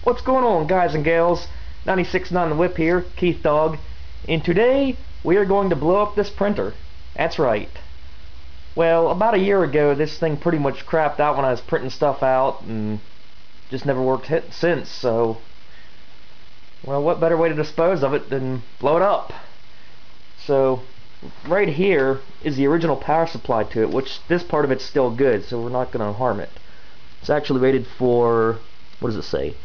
What's going on, guys and gals? 96.9 The Whip here, Keith Dog, and today we are going to blow up this printer. That's right. Well, about a year ago this thing pretty much crapped out when I was printing stuff out and just never worked since, so well, what better way to dispose of it than blow it up? So right here is the original power supply to it, which this part of it's still good, so we're not going to harm it. It's actually rated for, what does it say?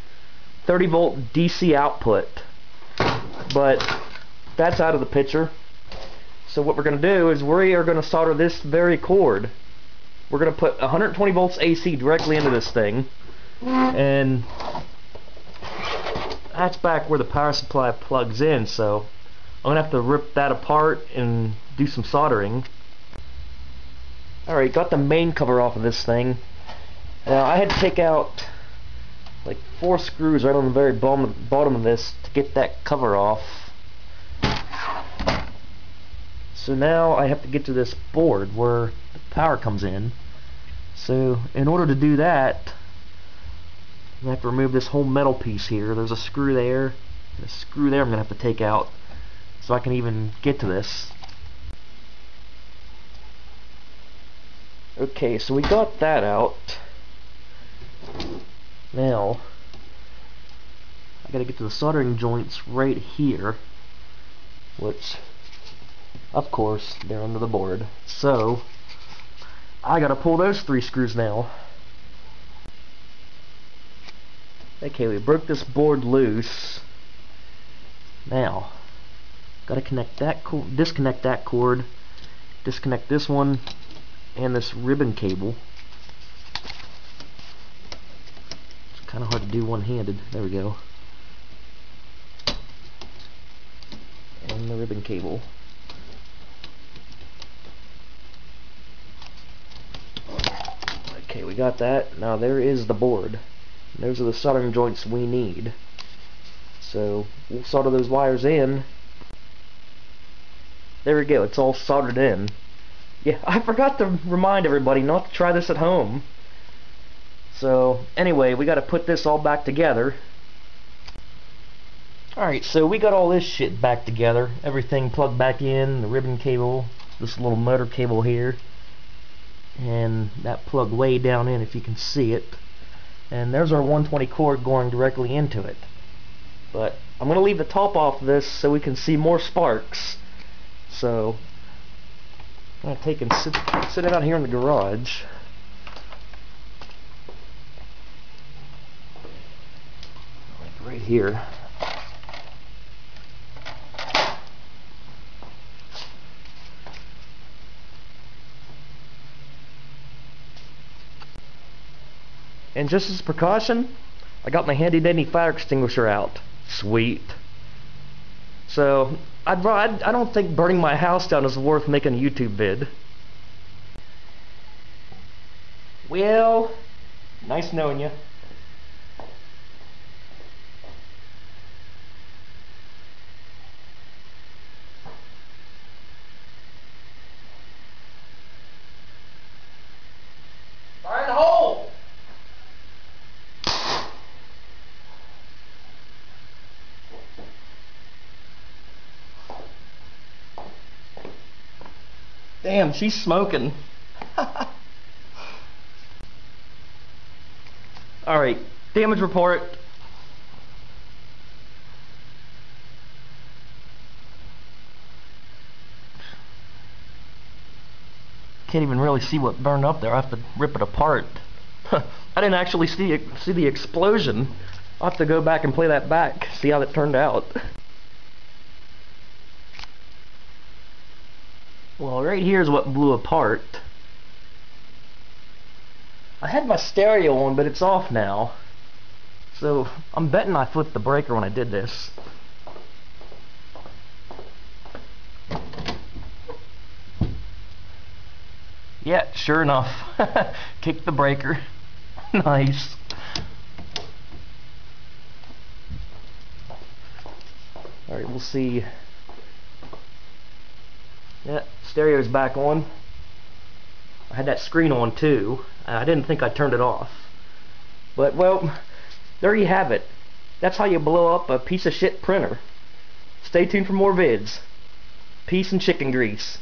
30 volt DC output, but that's out of the picture. So what we're going to do is we are going to solder this very cord. We're going to put 120 volts AC directly into this thing, and that's back where the power supply plugs in, so I'm going to have to rip that apart and do some soldering. Alright, got the main cover off of this thing. Now I had to take out like 4 screws right on the very bottom of this to get that cover off. So now I have to get to this board where the power comes in. So in order to do that, I have to remove this whole metal piece here. There's a screw there, and a screw there I'm going to have to take out so I can even get to this. Okay, so we got that out. Now I gotta get to the soldering joints right here, which of course they're under the board, so I gotta pull those 3 screws now. Okay, we broke this board loose. Now gotta connect that disconnect that cord, disconnect this one and this ribbon cable. Kind of hard to do one-handed. There we go. And the ribbon cable. Okay, we got that. Now there is the board. Those are the soldering joints we need. So we'll solder those wires in. There we go. It's all soldered in. Yeah, I forgot to remind everybody not to try this at home. So anyway, we got to put this all back together. Alright, so we got all this shit back together. Everything plugged back in, the ribbon cable, this little motor cable here, and that plug way down in if you can see it. And there's our 120 cord going directly into it. But I'm going to leave the top off of this so we can see more sparks. So I'm going to take and sit it out here in the garage. Right here. And just as a precaution, I got my handy dandy fire extinguisher out. Sweet. So I don't think burning my house down is worth making a YouTube vid. Well, nice knowing you. Fire in the hole! Damn, she's smoking. Alright, damage report. Can't even really see what burned up there. I have to rip it apart. I didn't actually see the explosion. I'll have to go back and play that back, see how that turned out. Well, right here is what blew apart. I had my stereo on, but it's off now. So I'm betting I flipped the breaker when I did this. Yeah, sure enough. Kicked the breaker. Nice. Alright, we'll see. Yeah, stereo's back on. I had that screen on too. I didn't think I turned it off. But, well, there you have it. That's how you blow up a piece of shit printer. Stay tuned for more vids. Peace and chicken grease.